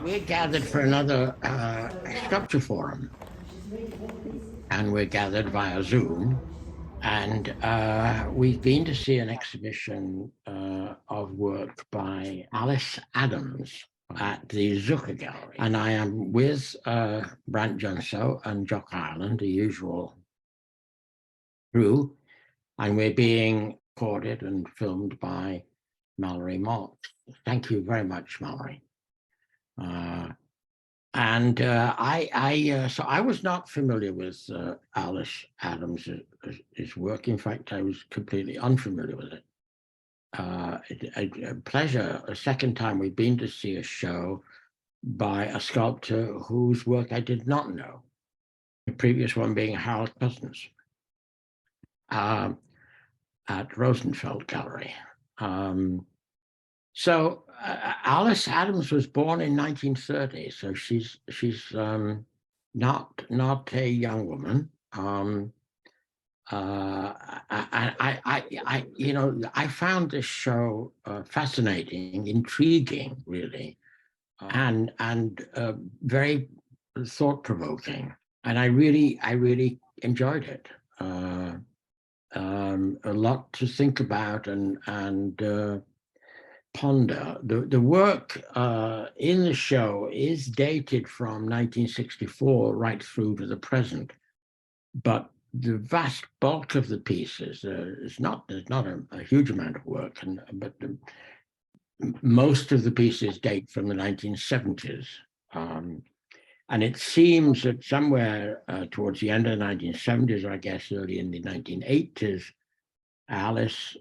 We're gathered for another sculpture forum, and we're gathered via Zoom. And we've been to see an exhibition of work by Alice Adams at the Zürcher Gallery. And I am with Brandt, Junceau and Jock, the usual crew, and we're being recorded and filmed by Mallary. Thank you very much, Mallary. So I was not familiar with Alice Adams' work. In fact, I was completely unfamiliar with it. A pleasure. A second time we've been to see a show by a sculptor whose work I did not know. The previous one being Harold Cousins at Rosenfeld Gallery. Alice Adams was born in 1930, so she's not a young woman. I found this show fascinating, intriguing, really, and very thought-provoking, and I really enjoyed it. A lot to think about and ponder. The work in the show is dated from 1964 right through to the present, but the vast bulk of the pieces, there's not a huge amount of work, but most of the pieces date from the 1970s. And it seems that somewhere towards the end of the 1970s, or I guess early in the 1980s, Alice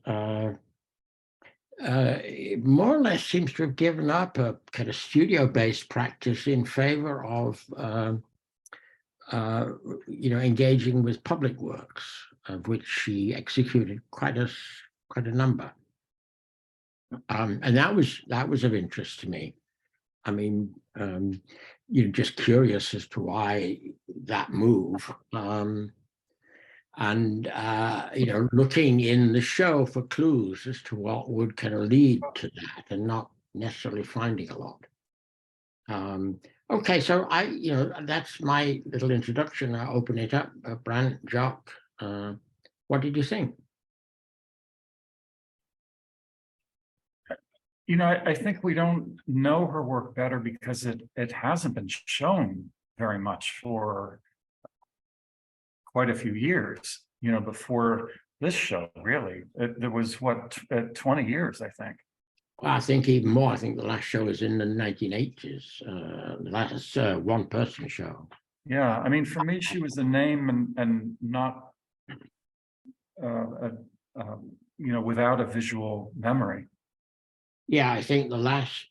more or less seems to have given up a kind of studio-based practice in favor of engaging with public works, of which she executed quite a number, and that was of interest to me. I mean, just curious as to why that move, looking in the show for clues as to what would kind of lead to that, and not necessarily finding a lot. Okay, so that's my little introduction. I'll open it up. Brandt, Jock, what did you think? I think we don't know her work better because it hasn't been shown very much for quite a few years, before this show, really. There was, 20 years, I think. Well, I think even more. I think the last show was in the 1980s, the last one-person show. Yeah, I mean, for me, she was a name and not, without a visual memory. Yeah, I think the last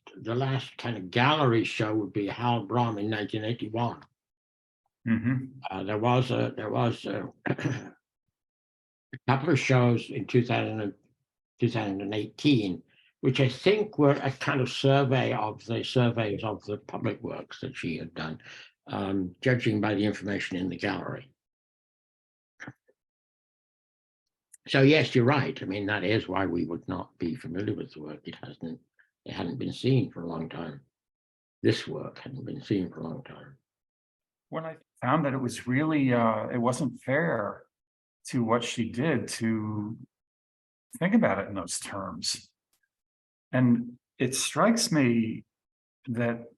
kind of gallery show would be Hal Brom in 1981. Mm-hmm. There was a couple of shows in 2018, which I think were a kind of surveys of the public works that she had done, judging by the information in the gallery. So yes, you're right. I mean, that is why we would not be familiar with the work. It hadn't been seen for a long time. This work hadn't been seen for a long time. When I found that it was really, it wasn't fair to what she did to think about it in those terms. And it strikes me that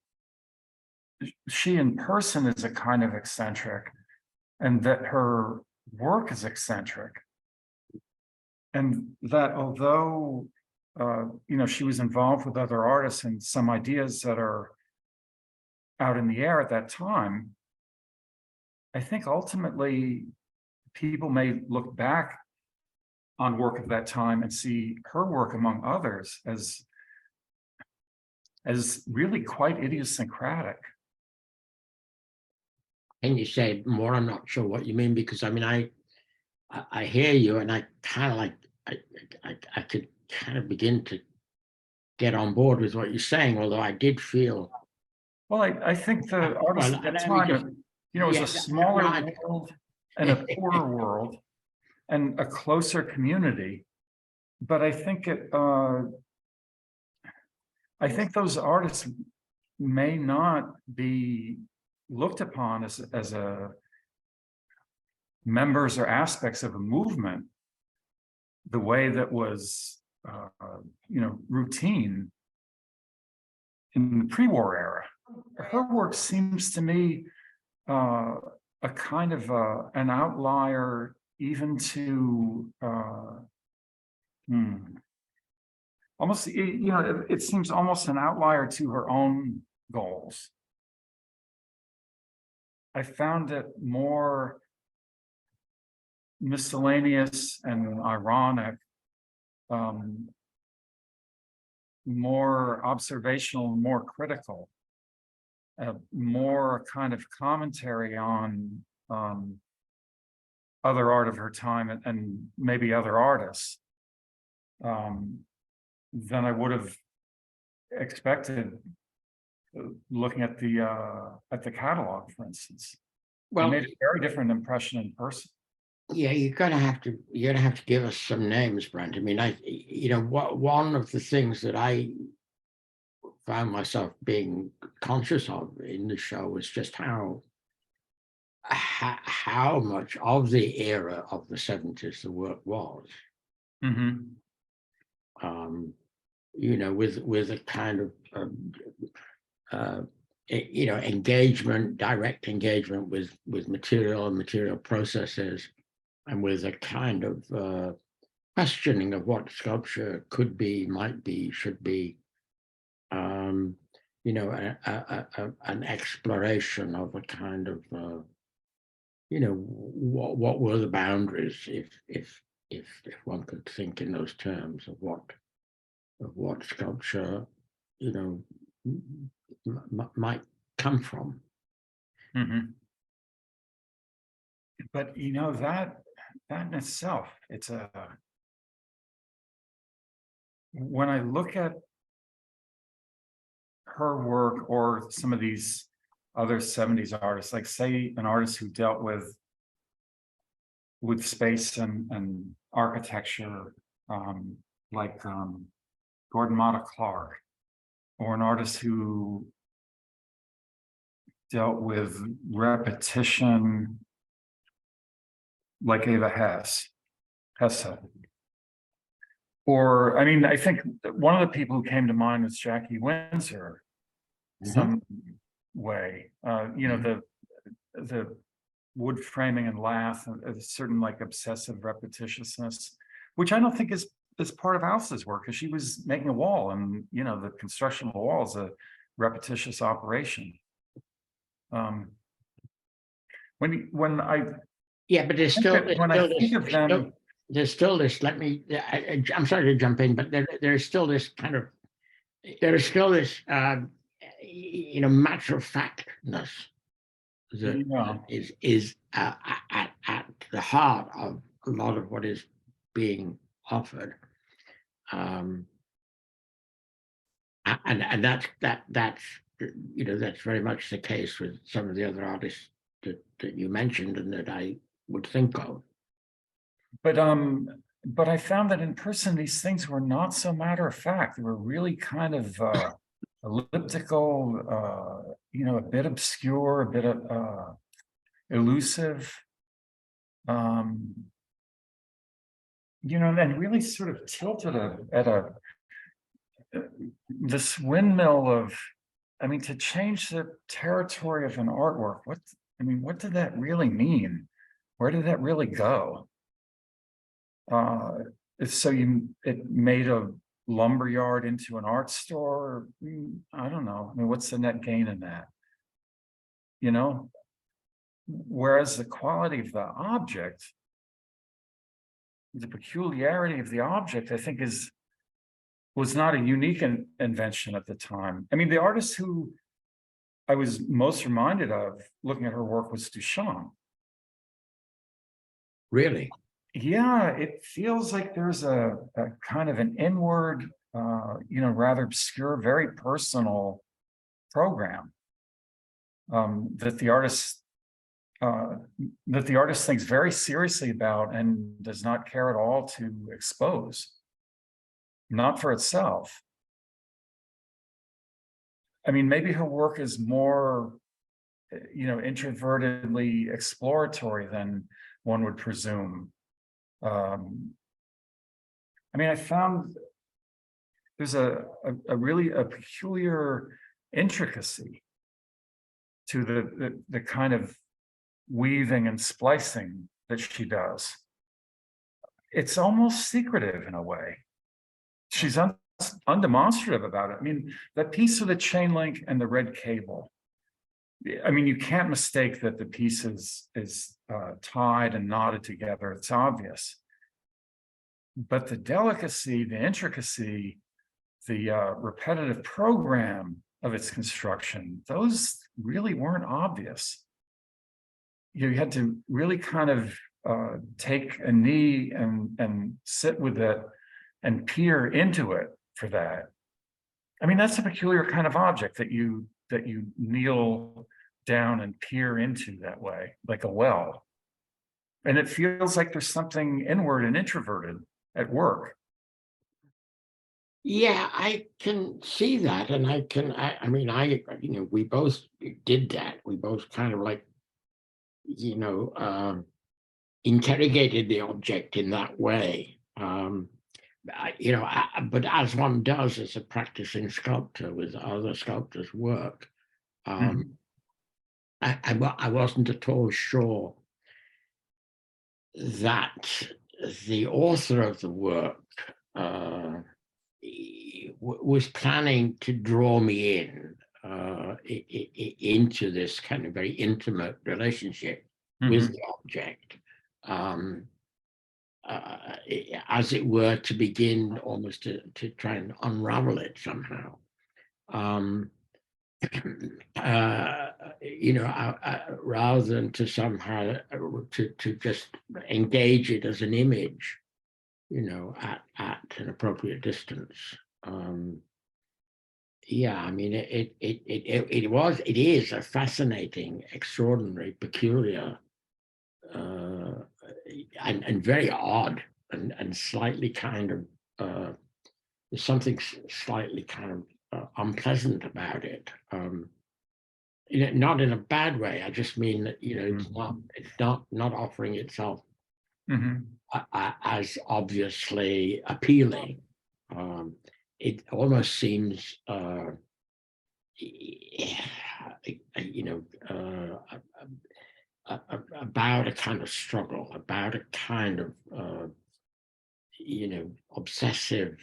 she in person is a kind of eccentric, and that her work is eccentric. And that although, she was involved with other artists and some ideas that are out in the air at that time, I think ultimately people may look back on work of that time and see her work, among others, as really quite idiosyncratic. And you say more, I'm not sure what you mean, because I mean, I hear you, and I kind of like, I could kind of begin to get on board with what you're saying, although I did feel. Well, I think the artists at that time. you know, it was Yeah, a smaller right. world and a poorer world and a closer community. But I think I think those artists may not be looked upon as a members or aspects of a movement the way that was you know, routine in the pre-war era. Her work seems to me a kind of an outlier even to almost, you know, it seems almost an outlier to her own goals. I found it more miscellaneous and ironic, more observational, more critical, more kind of commentary on other art of her time and maybe other artists than I would have expected looking at the catalog, for instance. Well, it made a very different impression in person. Yeah, you're gonna have to give us some names, Brandt. I mean, you know, one of the things that I found myself being conscious of in the show was just how much of the era of the 70s the work was. Mm-hmm. You know, with a kind of you know, engagement, direct engagement with material and material processes, and with a kind of questioning of what sculpture could be, might be, should be. You know, an exploration of a kind of you know, what were the boundaries, if one could think in those terms of what sculpture, you know, might come from. Mm-hmm. But you know, that in itself, it's a, when I look at her work or some of these other 70s artists, like say an artist who dealt with space and architecture, like Gordon Matta Clark, or an artist who dealt with repetition, like Eva Hesse. Or, I mean, I think one of the people who came to mind was Jackie Windsor, some way. You know, the wood framing and lath, a certain like obsessive repetitiousness, which I don't think is part of Alice's work, because she was making a wall, and you know, the construction of a wall is a repetitious operation. When I Yeah, but there's still there's still this. I'm sorry to jump in, but there's still this kind of you know, matter of factness that is at the heart of a lot of what is being offered, and that's you know, that's very much the case with some of the other artists that you mentioned and that I would think of. But I found that in person, these things were not so matter of fact. They were really kind of elliptical, you know, a bit obscure, a bit elusive, you know, and really sort of tilted at this windmill of, I mean, to change the territory of an artwork. What did that really mean? Where did that really go? So it made a lumberyard into an art store. I don't know. I mean, what's the net gain in that? You know, whereas the quality of the object, the peculiarity of the object, I think was not a unique invention at the time. I mean, the artist who I was most reminded of looking at her work was Duchamp. Really? Yeah, it feels like there's a kind of an inward, you know, rather obscure, very personal program that the artist that the artist thinks very seriously about and does not care at all to expose, not for itself. I mean, maybe her work is more, introvertedly exploratory than one would presume. I mean, I found there's a really peculiar intricacy to the kind of weaving and splicing that she does. It's almost secretive in a way. She's undemonstrative about it. I mean, that piece of the chain link and the red cable. I mean, you can't mistake that the piece is tied and knotted together. It's obvious. But the delicacy, the intricacy, the repetitive program of its construction, those really weren't obvious. You had to really kind of take a knee and sit with it and peer into it for that. I mean, that's a peculiar kind of object that you kneel down and peer into that way, like a well. And it feels like there's something inward and introverted at work. Yeah, I can see that, and we both did that. We both kind of like, interrogated the object in that way. But as one does as a practicing sculptor with other sculptors' work, I wasn't at all sure that the author of the work was planning to draw me into this kind of very intimate relationship with the object, as it were, to begin almost to try and unravel it somehow. Rather than to somehow to just engage it as an image, at an appropriate distance. It is a fascinating, extraordinary, peculiar, and very odd, and slightly kind of there's something slightly kind of unpleasant about it. Not in a bad way. I just mean that it's not offering itself as obviously appealing. It almost seems about a kind of struggle, about a kind of obsessive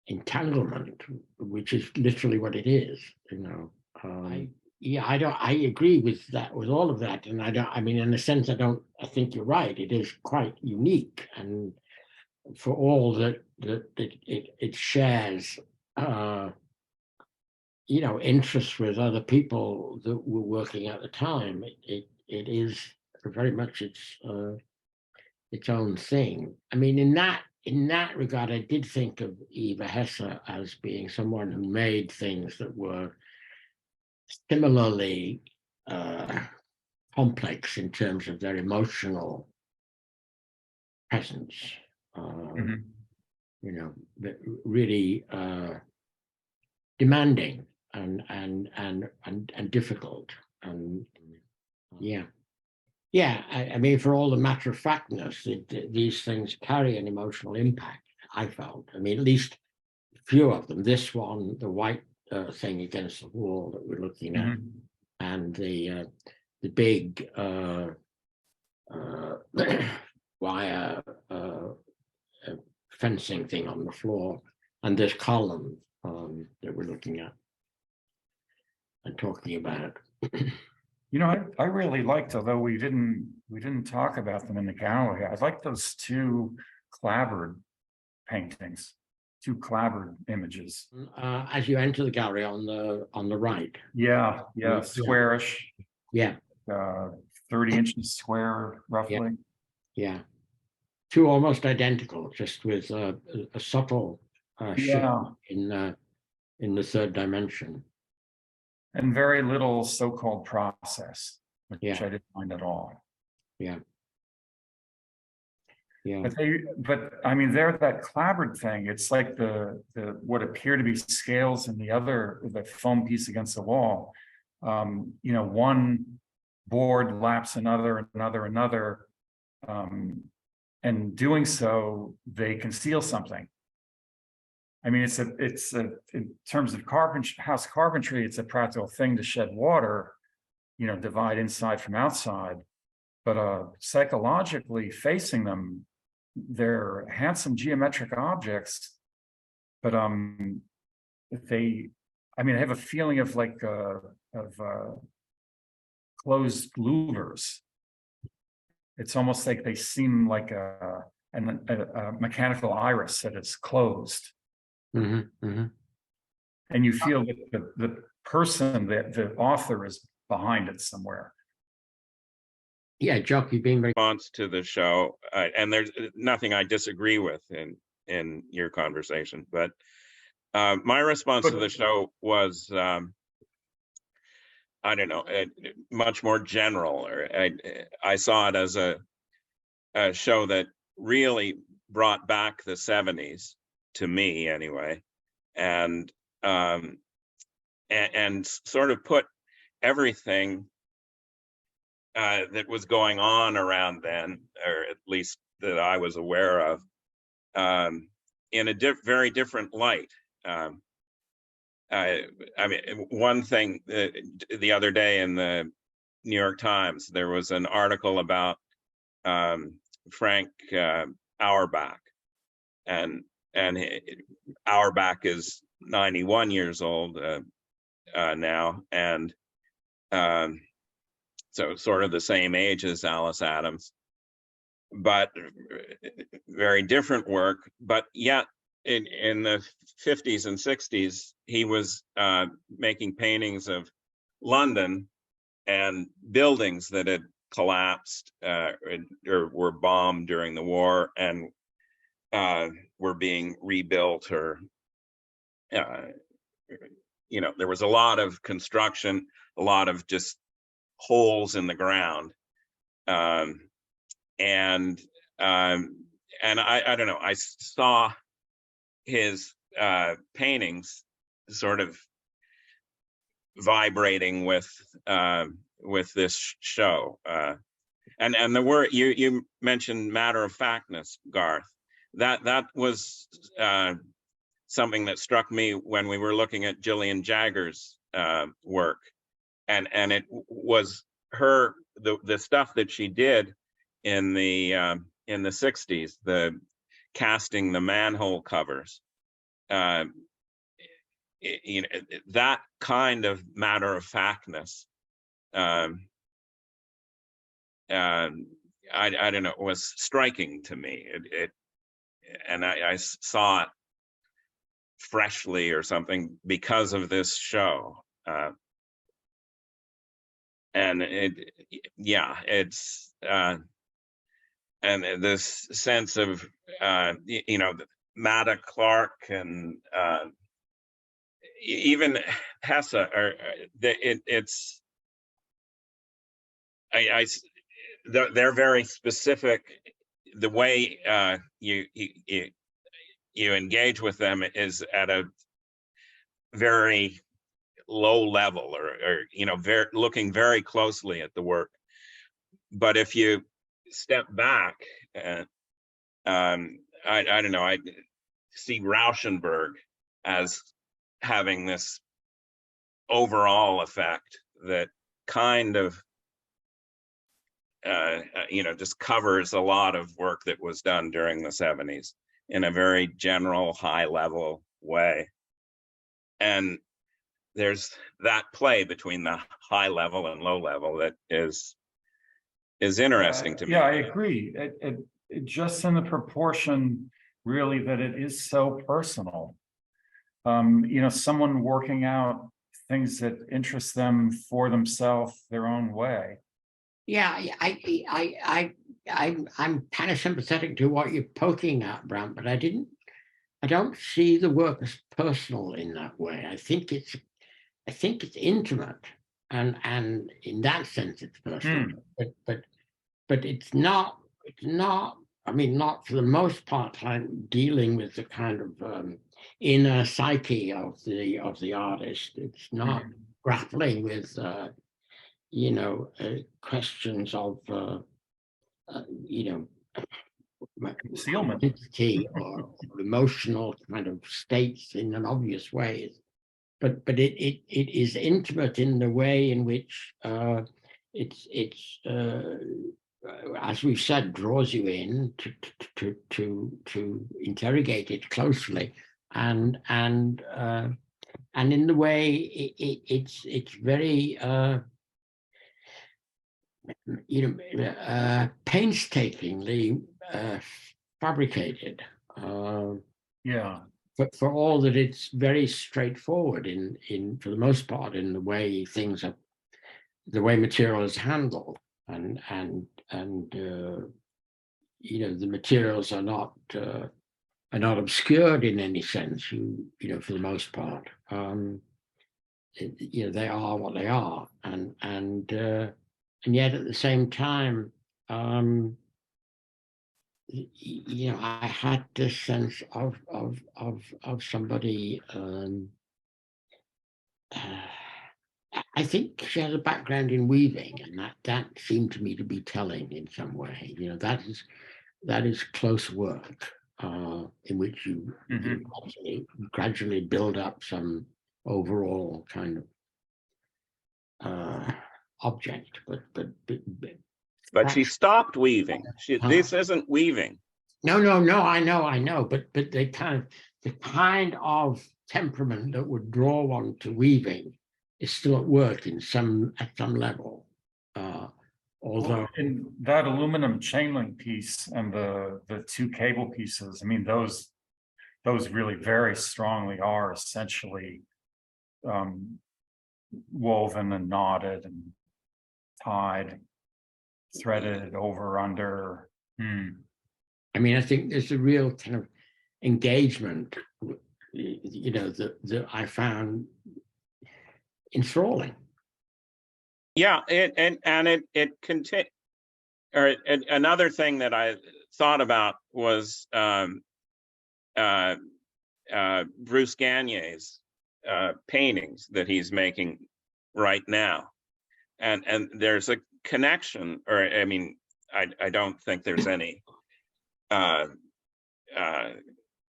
entanglement, which is literally what it is. I agree with that, with all of that, and in a sense, I think you're right. It is quite unique, and for all that it shares, interests with other people that were working at the time, it is very much its own thing. I mean, in that regard, I did think of Eva Hesse as being someone who made things that were similarly complex in terms of their emotional presence. Really demanding and difficult, and for all the matter-of-factness, these things carry an emotional impact, I felt. I mean, at least a few of them. This one, the white thing against the wall that we're looking at, and the big wire fencing thing on the floor, and this column that we're looking at and talking about. I really liked, although we didn't talk about them in the gallery, I liked those two clabbered paintings, two clabbered images. As you enter the gallery on the right. Yeah, squarish. Yeah. 30 inches square, roughly. Yeah. Two almost identical, just with a subtle shift in the third dimension. And very little so-called process. which Yeah. I didn't mind at all. Yeah. Yeah. But I mean, they're that clabbered thing. It's like the what appear to be scales in the foam piece against the wall. You know, one board laps another, and doing so, they conceal something. I mean, it's in terms of house carpentry, it's a practical thing to shed water, you know, divide inside from outside. But psychologically facing them, they're handsome geometric objects, but they have a feeling of like closed louvers. It's almost like they seem like a mechanical iris that is closed. Mm-hmm, mm-hmm. And you feel that the person, that the author, is behind it somewhere. Yeah, Jock, you've been very response to the show, and there's nothing I disagree with in your conversation, but my response to the show was I don't know, much more general. Or I saw it as a show that really brought back the 70s to me anyway, and sort of put everything that was going on around then, or at least that I was aware of, in a very different light. I mean, one thing, the other day in the New York Times, there was an article about Frank Auerbach, and Auerbach is 91 years old now, and so sort of the same age as Alice Adams, but very different work. But yet in the 50s and 60s, he was making paintings of London and buildings that had collapsed or were bombed during the war and were being rebuilt, or you know, there was a lot of construction, a lot of just holes in the ground, and I don't know, I saw his paintings sort of vibrating with this show, and the word you mentioned, matter of factness, Garth, that was something that struck me when we were looking at Gillian Jagger's work. And it was the stuff that she did in the 60s, the casting the manhole covers, you know, that kind of matter of factness, I don't know, was striking to me. And I saw it freshly or something because of this show. And it's and this sense of you know, Mata Clark and even Hesse, or it's they're very specific. The way you engage with them is at a very low level, or you know, looking very closely at the work. But if you step back, I don't know, I see Rauschenberg as having this overall effect that kind of you know, just covers a lot of work that was done during the 70s in a very general, high level way. And there's that play between the high level and low level that is interesting to me. Yeah, I agree. It just in the proportion, really, that it is so personal. You know, someone working out things that interest them for themselves, their own way. Yeah, I'm kind of sympathetic to what you're poking at, Brandt, but I don't see the work as personal in that way. I think it's intimate. and in that sense it's personal, but it's not, I mean, not for the most part I'm dealing with the kind of inner psyche of the artist. It's not grappling with you know, questions of you know, Concealment. identity or emotional kind of states in an obvious way. But it is intimate in the way in which it's as we've said, draws you in to interrogate it closely, and in the way it's very you know, painstakingly fabricated. Yeah. For all that it's very straightforward in for the most part in the way things are, the way material is handled, and you know, the materials are not obscured in any sense. You know, for the most part, you know, they are what they are, and yet at the same time, you know, I had this sense of somebody. I think she has a background in weaving, and that seemed to me to be telling in some way. You know, that is close work in which you, you gradually build up some overall kind of object, But she stopped weaving. This isn't weaving. No, I know, but the kind of temperament that would draw one to weaving is still at work at some level. Although in that aluminum chain link piece and the two cable pieces, I mean, those really very strongly are essentially woven and knotted and tied, threaded over, under. I mean, I think there's a real kind of engagement, you know, that I found enthralling. Yeah, it continued. Or another thing that I thought about was Bruce Gagne's paintings that he's making right now, and there's a connection, or I mean, I don't think there's any.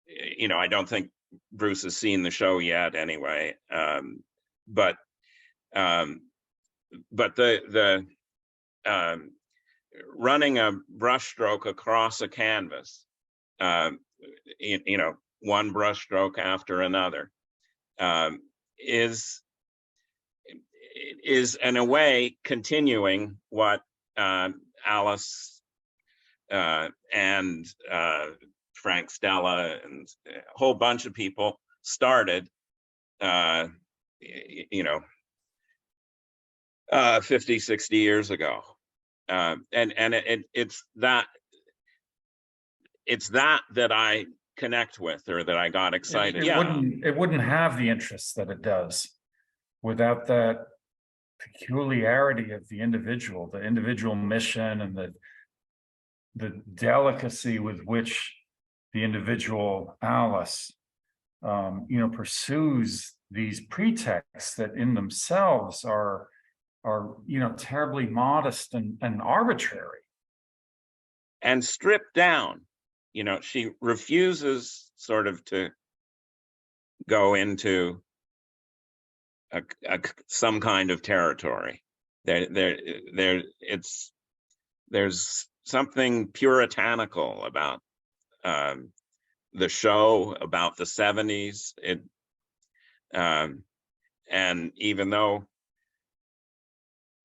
You know, I don't think Bruce has seen the show yet, anyway. But the running a brushstroke across a canvas, you know, one brushstroke after another, is in a way continuing what Alice and Frank Stella and a whole bunch of people started, you know, 50, 60 years ago. And it's that I connect with, or that I got excited. It wouldn't have the interest that it does without that peculiarity of the individual mission, and the delicacy with which the individual Alice, you know, pursues these pretexts that in themselves are, you know, terribly modest and arbitrary. And stripped down. You know, she refuses sort of to go into some kind of territory. There's something puritanical about the show, about the 70s. And even though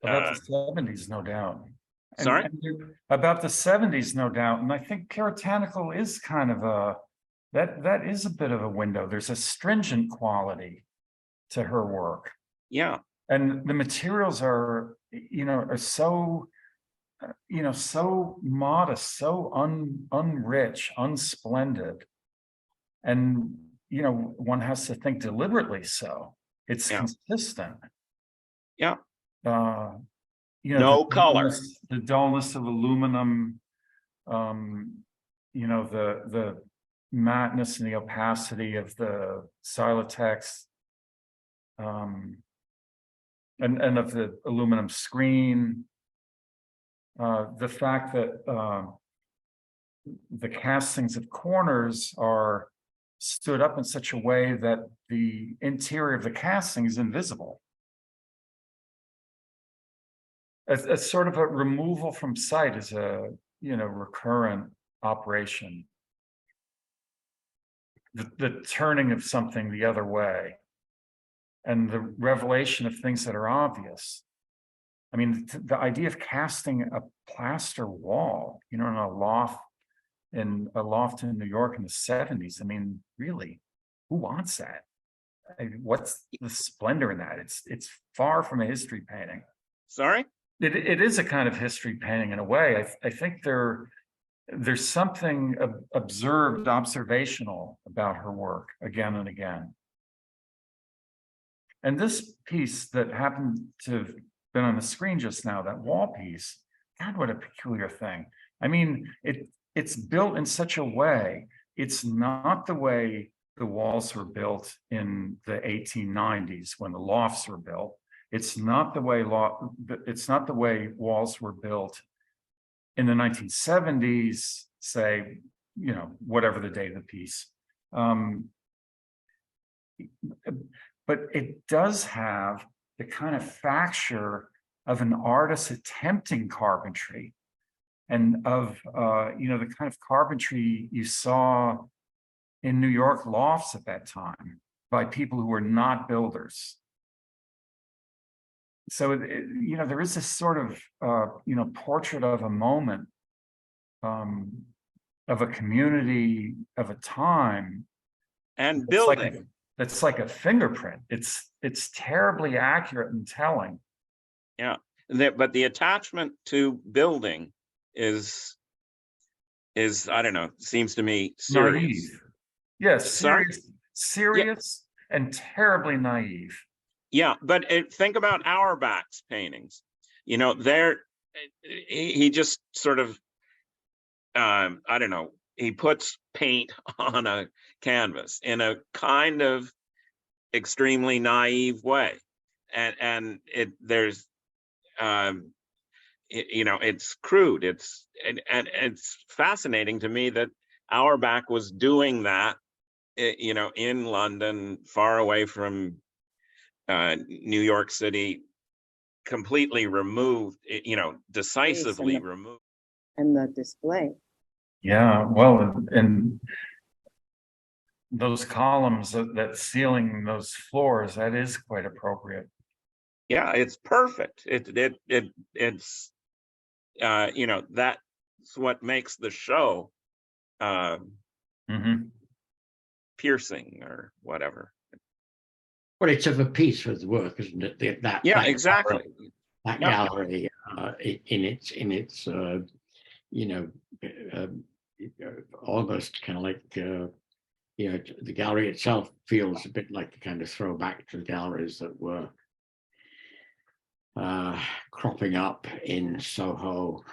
about the 70s, no doubt. Sorry? About the 70s, no doubt. And I think puritanical is kind of that is a bit of a window. There's a stringent quality to her work. Yeah. And the materials are, you know, are so, you know, so modest, so unrich, unsplendid. And, you know, one has to think deliberately so. It's consistent. Yeah. No the color. the dullness of aluminum, the mattness and the opacity of the silotex, and of the aluminum screen, the fact that the castings of corners are stood up in such a way that the interior of the casting is invisible. As sort of a removal from sight is a recurrent operation. The turning of something the other way, and the revelation of things that are obvious. I mean, the idea of casting a plaster wall, in a loft in New York in the 70s. I mean, really, who wants that? What's the splendor in that? It's far from a history painting. Sorry? It is a kind of history painting in a way. I think there's something observational about her work again and again. And this piece that happened to have been on the screen just now, that wall piece, God, what a peculiar thing. I mean, it's built in such a way, it's not the way the walls were built in the 1890s when the lofts were built. It's not the way walls were built in the 1970s, say, whatever the date of the piece. But it does have the kind of facture of an artist attempting carpentry, and of the kind of carpentry you saw in New York lofts at that time by people who were not builders. So there is this sort of portrait of a moment, of a community, of a time, And building. That's like a fingerprint. It's terribly accurate and telling. Yeah. But the attachment to building is I don't know, seems to me serious. Naive. Yes, serious and terribly naive. Yeah, but think about Auerbach's paintings. He just sort of, I don't know, he puts paint on a canvas in a kind of extremely naive way, and it's crude. And it's fascinating to me that Auerbach was doing that, in London, far away from New York City, completely removed, decisively removed. And the display. Yeah, well, and those columns, that ceiling, those floors, that is quite appropriate. Yeah, it's perfect. It's that's what makes the show piercing or whatever. Well, it's of a piece with the work, isn't it? Exactly. That gallery, in its almost kind of like the gallery itself feels a bit like a kind of throwback to the galleries that were cropping up in Soho.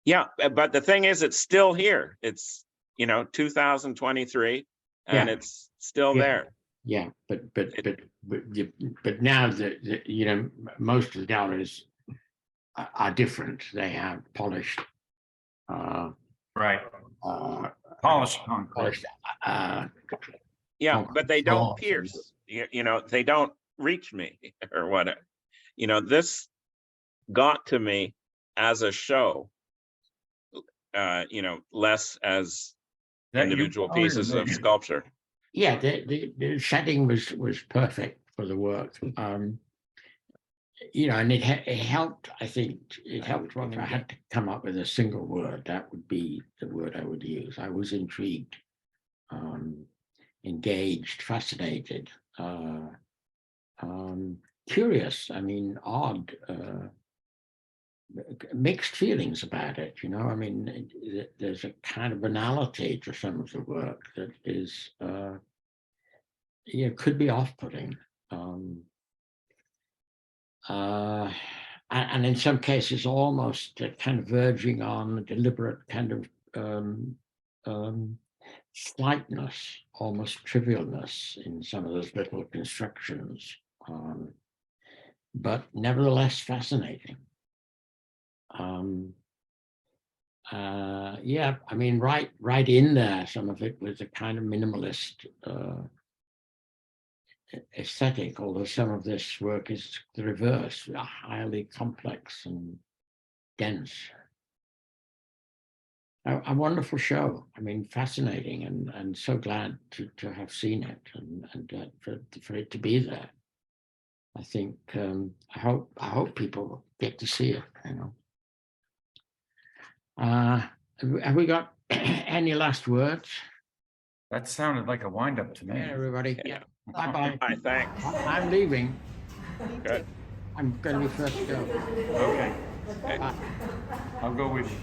Yeah, but the thing is, it's still here. It's 2023, and it's still there. Yeah, but now most of the galleries are different. They have polished, Right. Polished concrete. Yeah, but they don't pierce. They don't reach me or whatever. This got to me as a show. Less as individual pieces of sculpture. Yeah, the setting was perfect for the work. And it helped. I think it helped when I had to come up with a single word. That would be the word I would use. I was intrigued, engaged, fascinated, curious. I mean, odd. Mixed feelings about it, I mean, there's a kind of banality to some of the work that is, could be off-putting. and in some cases almost kind of verging on a deliberate kind of slightness, almost trivialness in some of those little constructions, but nevertheless fascinating. Yeah, I mean, right in there, some of it was a kind of minimalist aesthetic, although some of this work is the reverse, highly complex and dense. A wonderful show. I mean, fascinating, and so glad to have seen it and for it to be there. I think I hope people get to see it. You know, have we got any last words? That sounded like a windup to me. Yeah, everybody. Yeah. Bye bye. Hi, thanks. I'm leaving. Good. I'm going to be first to go. Okay, Bye. I'll go with you.